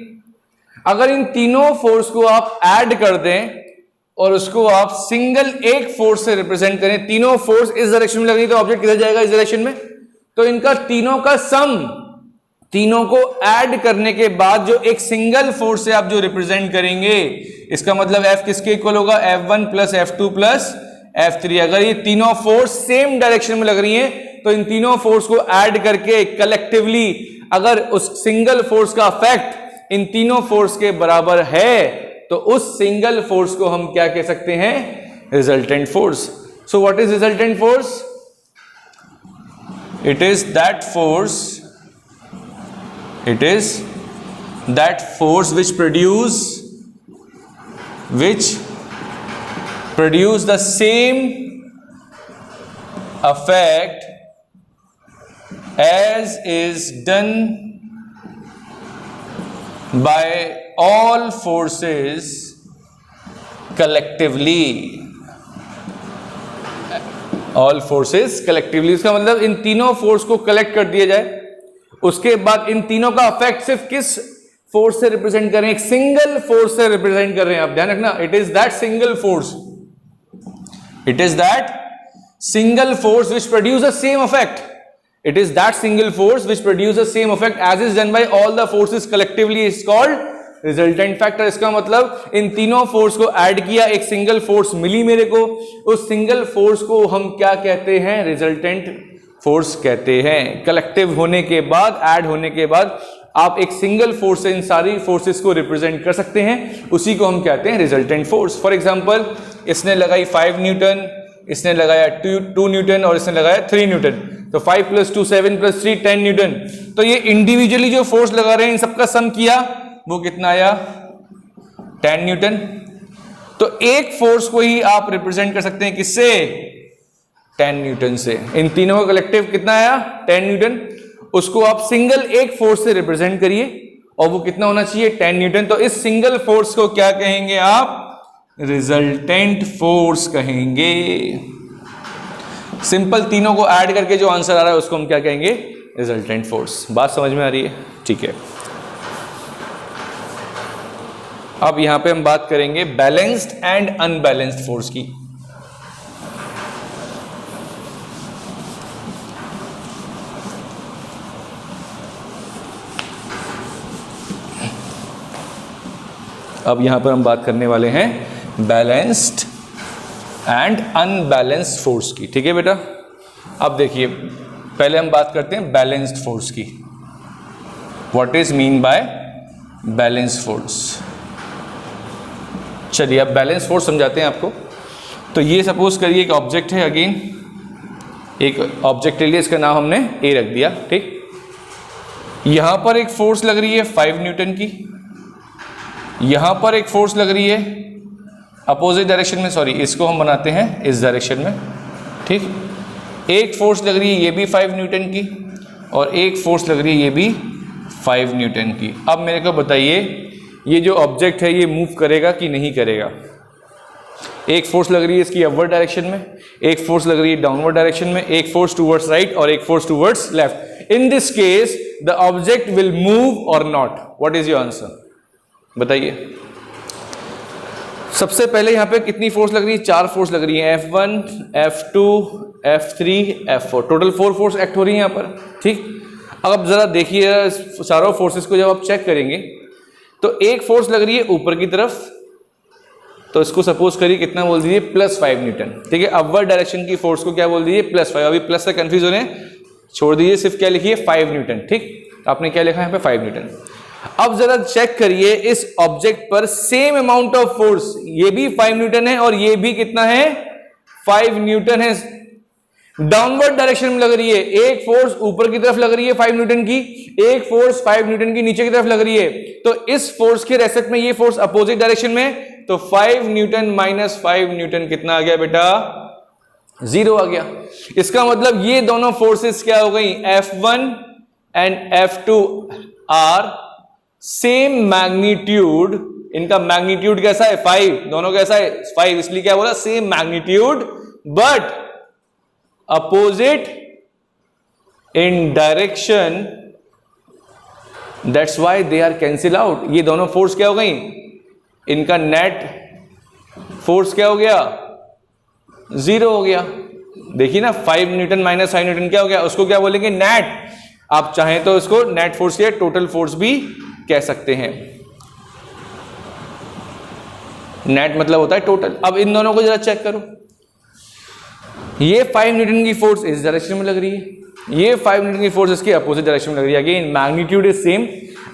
अगर इन तीनों फोर्स को आप ऐड कर दें और उसको आप सिंगल एक फोर्स से रिप्रेजेंट करें, तीनों फोर्स इस डायरेक्शन में लग रही है तो ऑब्जेक्ट किधर जाएगा, इस डायरेक्शन में। तो इनका तीनों का सम, तीनों को ऐड करने के बाद जो एक सिंगल फोर्स से आप जो रिप्रेजेंट करेंगे, इसका मतलब F किसके इक्वल होगा, F1 plus F2 plus F3। अगर ये तीनों फोर्स सेम डायरेक्शन में लग रही हैं तो इन तीनों फोर्स को ऐड करके कलेक्टिवली अगर उस सिंगल फोर्स का इफेक्ट इन तीनों फोर्स के बराबर है तो उस सिंगल फोर्स को हम क्या कह सकते हैं, resultant force. So what is resultant force? It is that force which produce the same effect as is done by all forces collectively। All forces collectively, इसका मतलब इन तीनों फोर्स को कलेक्ट कर दिया जाए, उसके बाद इन तीनों का इफेक्ट सिर्फ किस फोर्स से रिप्रेजेंट कर रहे हैं, एक सिंगल फोर्स से रिप्रेजेंट कर रहे हैं। आप ध्यान रखना, it is that single force, it is that single force which produce the same effect, it is that single force which produces the same effect as is done by all the forces collectively is called resultant factor। इसका मतलब इन तीनों force को add किया, एक single force मिली मेरे को, उस single force को हम क्या कहते हैं, रिजल्टेंट फोर्स कहते हैं। कलेक्टिव होने के बाद, ऐड होने के बाद आप एक सिंगल फोर्स से इन सारी फोर्सेस को रिप्रेजेंट कर सकते हैं, उसी को हम कहते हैं रिजल्टेंट फोर्स। फॉर एग्जांपल इसने लगाई 5 न्यूटन, इसने लगाया 2 न्यूटन और इसने लगाया 3 न्यूटन, तो 5 + 2 7 + 3 10 न्यूटन। तो ये इंडिविजुअली जो फोर्स लगा रहे हैं इन सबका सम किया, वो कितना आया, 10 न्यूटन। तो एक फोर्स को ही आप रिप्रेजेंट कर सकते हैं किससे, 10 न्यूटन से। इन तीनों का कलेक्टिव कितना आया, 10 न्यूटन। उसको आप सिंगल एक फोर्स से रिप्रेजेंट करिए और वो कितना होना चाहिए, 10 न्यूटन। तो इस सिंगल फोर्स को क्या कहेंगे आप, रिजल्टेंट फोर्स कहेंगे। सिंपल तीनों को ऐड करके जो आंसर आ रहा है उसको हम क्या कहेंगे, रिजल्टेंट फोर्स। बात समझ में आ रही है, ठीक है। अब यहां पे हम बात करेंगे बैलेंस्ड एंड अनबैलेंस्ड फोर्स की। अब यहां पर हम बात करने वाले हैं बैलेंस्ड एंड अनबैलेंस्ड फोर्स की, ठीक है बेटा। अब देखिए पहले हम बात करते हैं बैलेंस्ड फोर्स की। What is mean by balanced force? चलिए अब बैलेंस फोर्स समझाते हैं आपको। तो ये सपोज करिए एक ऑब्जेक्ट है, अगेन, एक ऑब्जेक्ट ले लिया, इसका नाम हमने ए रख दिया, ठीक। यहां पर एक फोर्स लग रही है 5 न्यूटन की, यहां पर एक फोर्स लग रही है अपोजिट डायरेक्शन में, सॉरी इसको हम बनाते हैं इस डायरेक्शन में, ठीक। एक फोर्स लग रही है ये भी 5 न्यूटन की और एक फोर्स लग रही है ये भी 5 न्यूटन की। अब मेरे को बताइए ये जो ऑब्जेक्ट है ये मूव करेगा कि नहीं करेगा। एक फोर्स लग रही है इसकी अपवर्ड डायरेक्शन में, एक फोर्स लग रही है डाउनवर्ड डायरेक्शन में, एक फोर्स टूवर्ड्स राइट और एक force towards left. In this case the object will move और not. What is your answer, बताइए। सबसे पहले यहां पे कितनी फोर्स लग रही है, 4 फोर्स लग रही है, F1 F2 F3 F4, total 4 force act हो रही है यहां पर, ठीक। अब जरा देखिए चारों फोर्सेस को जब आप चेक करेंगे तो एक फोर्स लग रही है ऊपर की तरफ, तो इसको सपोज करिए कितना बोल दीजिए +5 न्यूटन, ठीक है। अपवर्ड डायरेक्शन की फोर्स को क्या बोल दीजिए +5, अभी प्लस से कंफ्यूज हो रहे हैं, छोड़ दीजिए, सिर्फ क्या लिखिए 5 न्यूटन, ठीक। आपने क्या लिखा है यहाँ पे 5 न्यूटन। अब जरा चेक करिए इस ऑब्जेक्ट पर सेम अमाउंट ऑफ फोर्स, ये भी 5 न्यूटन है और ये भी कितना है 5 न्यूटन है, डाउनवर्ड डायरेक्शन में लग रही है। एक फोर्स ऊपर की तरफ लग रही है 5 न्यूटन की, एक फोर्स 5 न्यूटन की नीचे की तरफ लग रही है, तो इस फोर्स के रेस्पेक्ट में ये फोर्स अपोजिट डायरेक्शन में, तो 5 न्यूटन - 5 न्यूटन कितना आ गया बेटा, 0 आ गया। इसका मतलब ये दोनों फोर्सेस क्या हो गई, F1 and F2 are same magnitude, इनका मैग्नीट्यूड कैसा है 5, दोनों कैसा है 5, इसलिए क्या बोला same magnitude but opposite in direction, that's why they are cancel out. ये दोनों फोर्स क्या हो गई, इनका नेट फोर्स क्या हो गया 0 हो गया। देखिए ना 5 न्यूटन - 5 न्यूटन क्या हो गया, उसको क्या बोलेंगे नेट। आप चाहें तो इसको नेट फोर्स या टोटल फोर्स भी कह सकते हैं, नेट मतलब होता है टोटल। अब इन दोनों को जरा चेक करो, ये 5 न्यूटन की फोर्स इस डायरेक्शन में लग रही है, ये 5 न्यूटन की फोर्स इसके अपोजिट डायरेक्शन में लग रही है। Again magnitude is same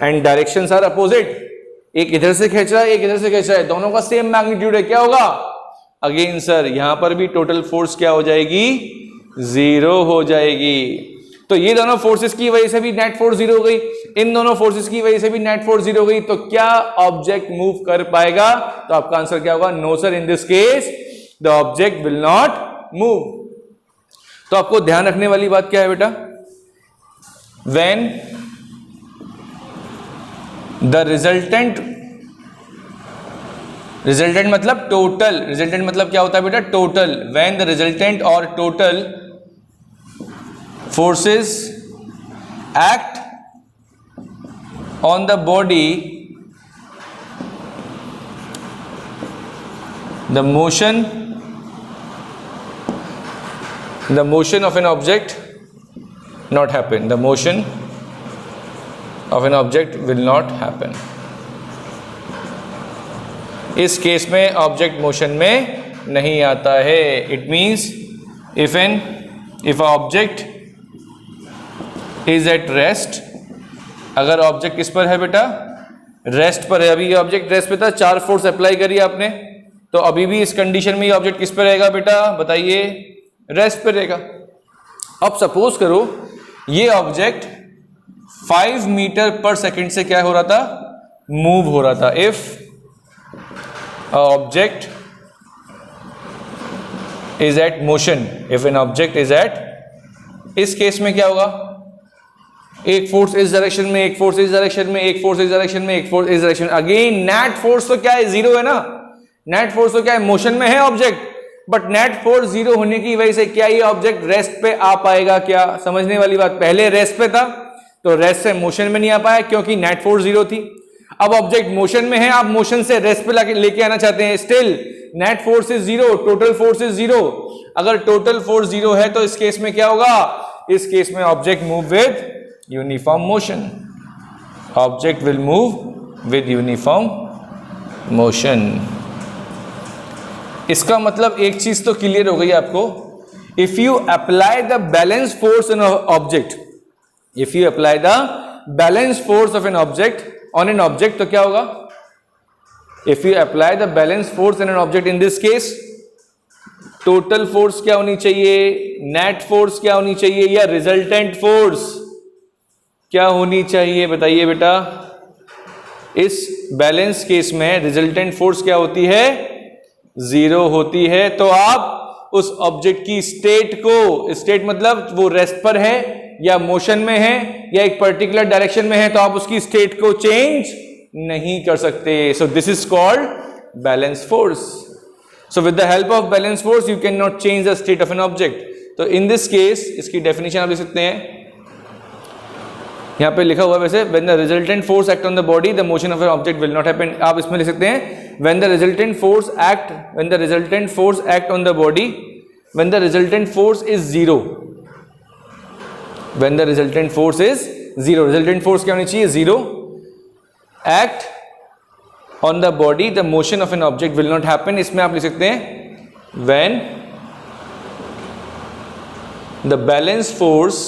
and directions are opposite, एक इधर से खींच रहा है एक इधर से खींच रहा है, दोनों का सेम मैग्नीट्यूड है, क्या होगा अगेन सर यहां पर भी टोटल फोर्स क्या हो जाएगी 0 हो जाएगी। तो ये दोनों फोर्सेस की वजह से भी नेट फोर्स 0 हो गई, इन दोनों फोर्सेस की वजह से भी नेट फोर्स 0 हो गई, तो क्या ऑब्जेक्ट मूव कर पाएगा, तो आपका आंसर क्या होगा, no sir, in this case the object will not move. तो आपको ध्यान रखने वाली बात क्या है बेटा, व्हेन द रिजल्टेंट मतलब टोटल, रिजल्टेंट मतलब क्या होता है बेटा टोटल, व्हेन द रिजल्टेंट और total forces act on the body, the motion of an object not happen, the motion of an object will not happen। इस केस में ऑब्जेक्ट मोशन में नहीं आता है। It means if object is at rest, अगर object किस पर है बेटा रेस्ट पर है, अभी ये ऑब्जेक्ट रेस्ट पे था, 4 फोर्स अप्लाई करी आपने, तो अभी भी इस कंडीशन में ये ऑब्जेक्ट किस पर रहेगा बेटा बताइए, रेस्ट पर रहेगा। अब सपोज करो ये ऑब्जेक्ट 5 मीटर पर सेकंड से क्या हो रहा था, मूव हो रहा था। If object is at motion, if an object is at, इस केस में क्या होगा, एक फोर्स इस डायरेक्शन में, एक फोर्स इस डायरेक्शन में, एक फोर्स इस डायरेक्शन में, एक फोर्स इस डायरेक्शन में। अगेन नेट फोर्स तो क्या है 0 है ना, नेट फोर्स तो क्या है मोशन में है ऑब्जेक्ट, बट नेट फोर्स 0 होने की वजह से क्या ये ऑब्जेक्ट रेस्ट पे आ पाएगा, क्या समझने वाली बात, पहले रेस्ट पे था तो रेस्ट से मोशन में नहीं आ पाया क्योंकि नेट फोर्स 0 थी। अब ऑब्जेक्ट मोशन में है, आप मोशन से रेस्ट पे लेके आना चाहते हैं, still net force is 0, total force is 0। अगर टोटल फोर्स 0 है तो इस केस में क्या होगा, इस केस में object move with uniform motion, object will move with uniform motion. इसका मतलब एक चीज तो क्लियर हो गई आपको, if you apply the balance force on object, if you apply the balance force of an object on an object, तो क्या होगा, if you apply the balance force on an object, in this case total force क्या होनी चाहिए, net force क्या होनी चाहिए, या रिजल्टेंट फोर्स, क्या होनी चाहिए बताइए बेटा? इस बैलेंस केस में रिजल्टेंट फोर्स क्या होती है? 0 होती है। तो आप उस ऑब्जेक्ट की स्टेट को, स्टेट मतलब वो रेस्ट पर है या मोशन में है या एक पर्टिकुलर डायरेक्शन में है, तो आप उसकी स्टेट को चेंज नहीं कर सकते। So this is called balance force. So with the help of balance force you can not change the state of an object. तो इन दिस केस इसकी डेफिनेशन आप लिख सकते हैं, यहां पे लिखा हुआ वैसे, when the resultant force act on the body the motion of an object will not happen। आप इसमें लिख सकते हैं when the resultant force act on the body when the resultant force is 0, when the resultant force is 0, resultant force क्या होनी चाहिए? 0। act on the body the motion of an object will not happen। इसमें आप लिख सकते हैं when the balance force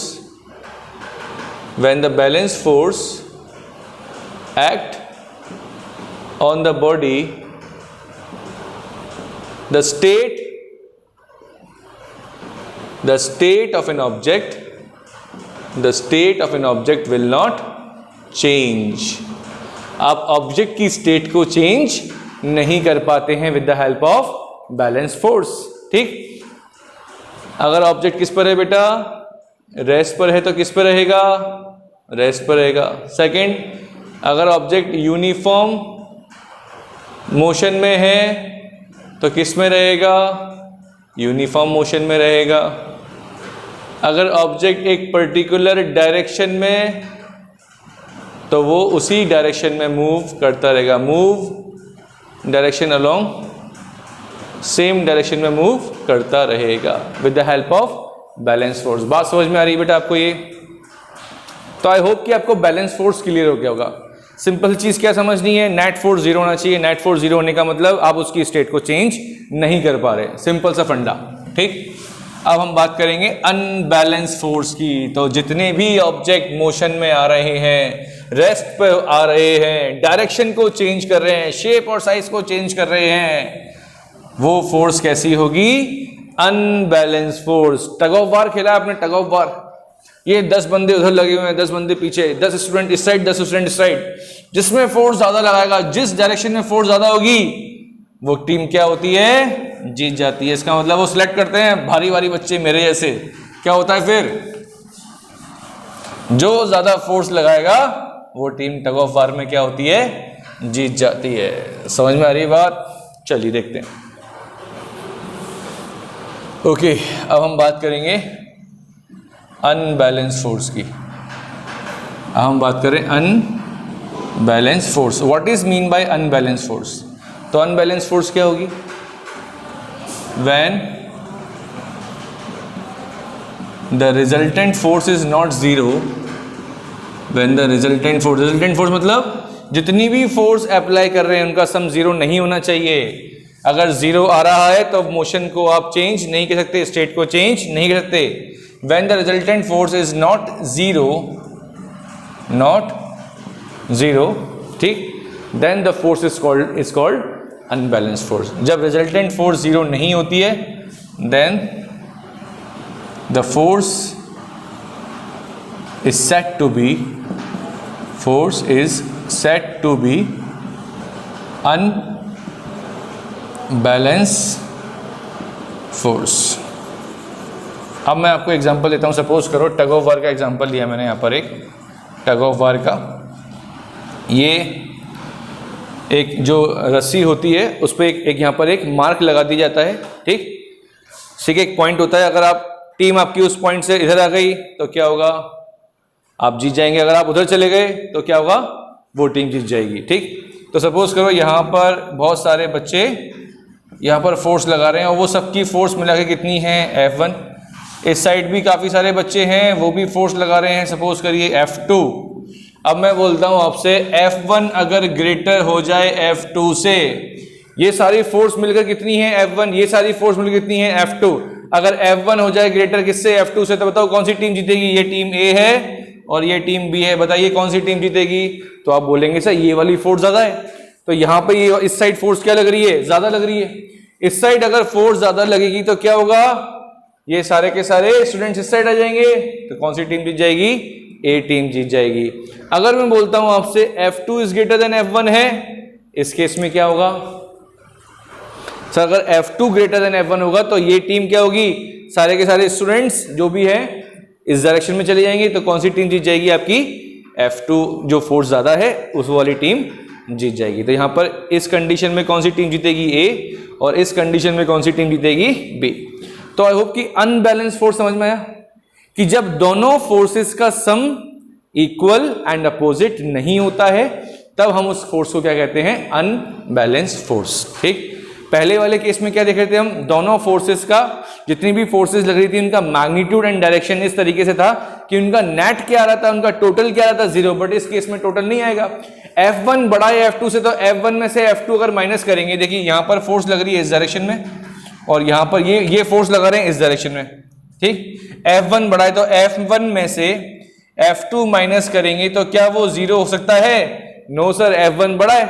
act on the body the state of an object will not change। आप object की स्टेट को चेंज नहीं कर पाते हैं with the help of balance force. ठीक, अगर ऑब्जेक्ट किस पर है बेटा? रेस्ट पर है तो किस पर रहेगा? रेस्ट पर रहेगा। सेकंड, अगर ऑब्जेक्ट यूनिफॉर्म मोशन में है तो किस में रहेगा? यूनिफॉर्म मोशन में रहेगा। अगर ऑब्जेक्ट एक पर्टिकुलर डायरेक्शन में तो वो उसी डायरेक्शन में मूव करता रहेगा। Move direction along same direction में मूव करता रहेगा with the help of balance force. बात समझ में आ रही है बेटा आपको ये? तो आई होप कि आपको बैलेंस फोर्स क्लियर हो गया होगा। सिंपल चीज क्या समझनी है? नेट फोर्स 0 होना चाहिए। नेट फोर्स 0 होने का मतलब आप उसकी स्टेट को चेंज नहीं कर पा रहे। सिंपल सा फंडा। ठीक, अब हम बात करेंगे अनबैलेंस फोर्स की। तो जितने भी ऑब्जेक्ट मोशन में आ रहे हैं, रेस्ट पे आ रहे हैं, डायरेक्शन को चेंज कर रहे हैं, शेप और साइज को चेंज कर रहे हैं, वो फोर्स कैसी होगी? Unbalance force. Tug of war खेला आपने? टग ऑफ वार, ये 10 बंदे उधर लगे हुए हैं, 10 बंदे पीछे, 10 स्टूडेंट इस साइड, 10 स्टूडेंट इस साइड। जिसमें फोर्स ज्यादा लगाएगा, जिस डायरेक्शन में फोर्स ज्यादा होगी, वो टीम क्या होती है? जीत जाती है। इसका मतलब वो सिलेक्ट करते हैं भारी भारी बच्चे मेरे जैसे। क्या होता है फिर? जो ज्यादा फोर्स लगाएगा वो टीम टग ऑफ वार में क्या होती है? जीत जाती है। समझ में आ रही है बात? चलिए देखते हैं। ओके, अब हम बात करेंगे अनबैलेंस फोर्स की। हम बात करें unbalance force. What is mean by unbalance force? तो अनबैलेंस फोर्स क्या होगी? when the resultant force is not 0, when the resultant force मतलब जितनी भी फोर्स अप्लाई कर रहे हैं उनका सम 0 नहीं होना चाहिए। अगर 0 आ रहा है तो मोशन को आप चेंज नहीं कर सकते, स्टेट को चेंज नहीं कर सकते। when the resultant force is not 0, ठीक, then the force is called unbalance force. जब रिजल्टेंट फोर्स 0 नहीं होती है, then the force is set to be unbalance force. अब मैं आपको एग्जांपल देता हूं। सपोज करो टग ऑफ वार का एग्जांपल लिया मैंने, यहां पर एक टग ऑफ वार का। ये एक जो रस्सी होती है उस पर एक यहाँ पर एक मार्क लगा दिया जाता है। ठीक, एक पॉइंट होता है। अगर आप टीम आपकी उस पॉइंट से इधर आ गई तो क्या होगा? आप जीत जाएंगे। अगर आप उधर चले गए तो क्या होगा? वो टीम जीत जाएगी। ठीक, तो सपोज करो यहाँ पर बहुत सारे बच्चे यहाँ पर फोर्स लगा रहे हैं और वो सबकी फोर्स मिला के कितनी है? F1। इस साइड भी काफ़ी सारे बच्चे हैं, वो भी फोर्स लगा रहे हैं, सपोज करिए F2। अब मैं बोलता हूं आपसे F1 अगर ग्रेटर हो जाए F2 से, ये सारी फोर्स मिलकर कितनी है? F1। ये सारी फोर्स मिलकर कितनी है? F2। अगर F1 हो जाए ग्रेटर किससे? F2 से, तो बताओ कौन सी टीम जीतेगी? ये टीम A है और ये टीम B है। बताइए कौन सी टीम जीतेगी? तो आप बोलेंगे सर ये वाली फोर्स ज्यादा है। तो यहाँ पे ये इस साइड फोर्स क्या लग रही है? ज्यादा लग रही है। इस साइड अगर फोर्स ज्यादा लगेगी तो क्या होगा? ये सारे के सारे स्टूडेंट्स इस साइड आ जाएंगे, तो कौन सी टीम जीत जाएगी? ए टीम जीत जाएगी। अगर मैं बोलता हूं आपसे F2 is greater than F1 है, इस केस में क्या होगा सर? अगर F2 ग्रेटर देन F1 होगा तो ये टीम क्या होगी? सारे के सारे स्टूडेंट्स जो भी है इस डायरेक्शन में चले जाएंगे, तो कौन सी टीम जीत जाएगी? आपकी F2 जो फोर्स ज्यादा है उस वाली टीम जीत जाएगी। तो यहां पर इस कंडीशन में कौन सी टीम जीतेगी? ए, और इस कंडीशन में कौन सी टीम जीतेगी? बी। तो आई होप कि अनबैलेंस फोर्स समझ में आया कि जब दोनों फोर्सेस का सम इक्वल एंड अपोजिट नहीं होता है तब हम उस फोर्स को क्या कहते हैं? Unbalance force. ठीक, पहले वाले केस में क्या देख रहे थे हम? दोनों फोर्सेस का, जितनी भी फोर्सेस लग रही थी उनका मैग्नीट्यूड एंड डायरेक्शन इस तरीके से था कि उनका नेट क्या आ रहा था, उनका टोटल क्या आ रहा था? 0। बट इस केस में टोटल नहीं आएगा। F1 बड़ा है F2 से, तो F1 में से F2 अगर माइनस करेंगे, देखिए यहां पर फोर्स लग रही है इस डायरेक्शन में और यहां पर ये फोर्स लगा रहे हैं इस डायरेक्शन में। ठीक, F1 बड़ा है तो F1 में से F2 माइनस करेंगे तो क्या वो 0 हो सकता है? नो सर, F1 बड़ा है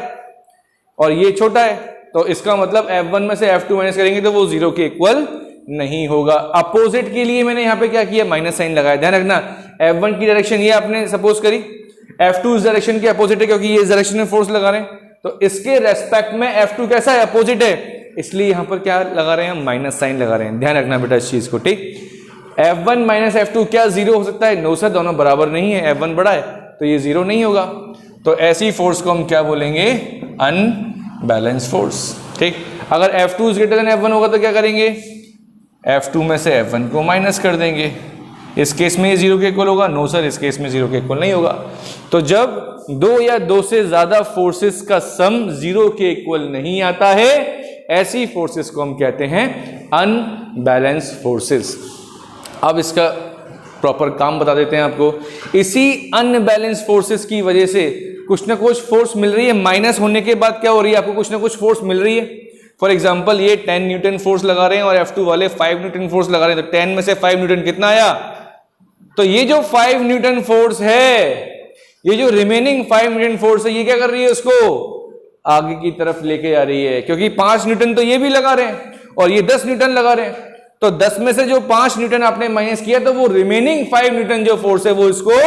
और ये छोटा है, तो इसका मतलब F1 में से F2 माइनस करेंगे तो वो 0 के इक्वल नहीं होगा। अपोजिट के लिए मैंने यहां पे क्या किया? माइनस साइन लगाया। ध्यान रखना, F1 की डायरेक्शन ये आपने सपोज करी, F2 इस डायरेक्शन के अपोजिट है क्योंकि ये इस डायरेक्शन में फोर्स लगा रहे हैं, तो इसके रेस्पेक्ट में F2 कैसा है? अपोजिट है, इसलिए यहां पर क्या लगा रहे हैं? माइनस साइन लगा रहे हैं। ध्यान रखना बेटा इस चीज को। ठीक, F1 माइनस F2 क्या 0 हो सकता है? नो सर, दोनों बराबर नहीं है, F1 बड़ा है तो ये 0 नहीं होगा। तो ऐसी फोर्स को हम क्या बोलेंगे? Unbalance force. ठीक, अगर F2 ग्रेटर देन F1 होगा तो क्या करेंगे? F2 में से F1 को माइनस कर देंगे। इस केस में ये 0 के इक्वल होगा? नो सर, इस केस में 0 के इक्वल नहीं होगा। तो जब दो या दो से ज्यादा फोर्सेस का सम 0 के इक्वल नहीं आता है, ऐसी फोर्सेस को हम कहते हैं अनबैलेंस फोर्सेस। अब इसका प्रॉपर काम बता देते हैं आपको। इसी अनबैलेंस फोर्सेस की वजह से कुछ ना कुछ फोर्स मिल रही है, माइनस होने के बाद क्या हो रही है? आपको कुछ ना कुछ फोर्स मिल रही है। फॉर एग्जाम्पल ये 10 न्यूटन फोर्स लगा रहे हैं और F2 वाले 5 न्यूटन फोर्स लगा रहे हैं, तो 10 में से 5 न्यूटन कितना आया? तो ये जो 5 न्यूटन फोर्स है, ये जो रिमेनिंग 5 न्यूटन फोर्स है, ये क्या कर रही है? उसको आगे की तरफ लेके आ रही है, क्योंकि 5 न्यूटन तो ये भी लगा रहे हैं और ये 10 न्यूटन लगा रहे हैं। तो 10 में से जो 5 न्यूटन आपने माइनस किया, तो वो रिमेनिंग 5 न्यूटन जो फोर्स है वो इसको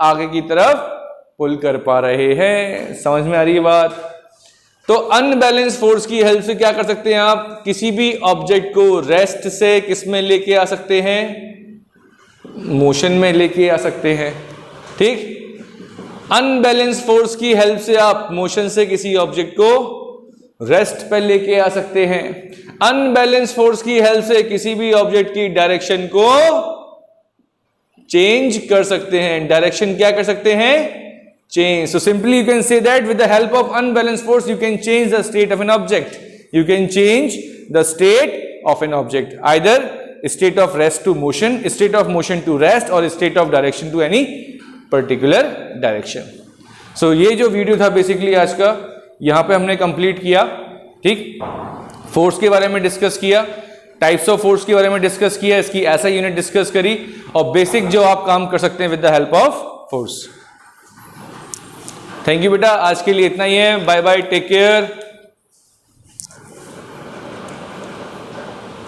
आगे की तरफ पुल कर पा रहे हैं। समझ में आ रही है बात? तो अनबैलेंस फोर्स की हेल्प से क्या कर सकते हैं आप? किसी भी ऑब्जेक्ट को रेस्ट से किस में लेके आ सकते हैं? मोशन में लेके आ सकते हैं। ठीक, अनबैलेंस फोर्स की हेल्प से आप मोशन से किसी ऑब्जेक्ट को रेस्ट पर लेके आ सकते हैं। अनबैलेंस फोर्स की हेल्प से किसी भी ऑब्जेक्ट की डायरेक्शन को चेंज कर सकते हैं। डायरेक्शन क्या कर सकते हैं? Change. So simply you can say that with the help of unbalanced force you can change the state of an object. You can change the state of an object, either state of rest to motion, state of motion to rest, or state of direction to any particular direction. So ये जो video था basically आज का, यहाँ पे हमने complete किया। ठीक, फोर्स के बारे में डिस्कस किया, टाइप्स ऑफ फोर्स के बारे में डिस्कस किया, इसकी ऐसा यूनिट डिस्कस करी और बेसिक जो आप काम कर सकते हैं with the help of force. Thank you बेटा, आज के लिए इतना ही है। Bye bye, take care.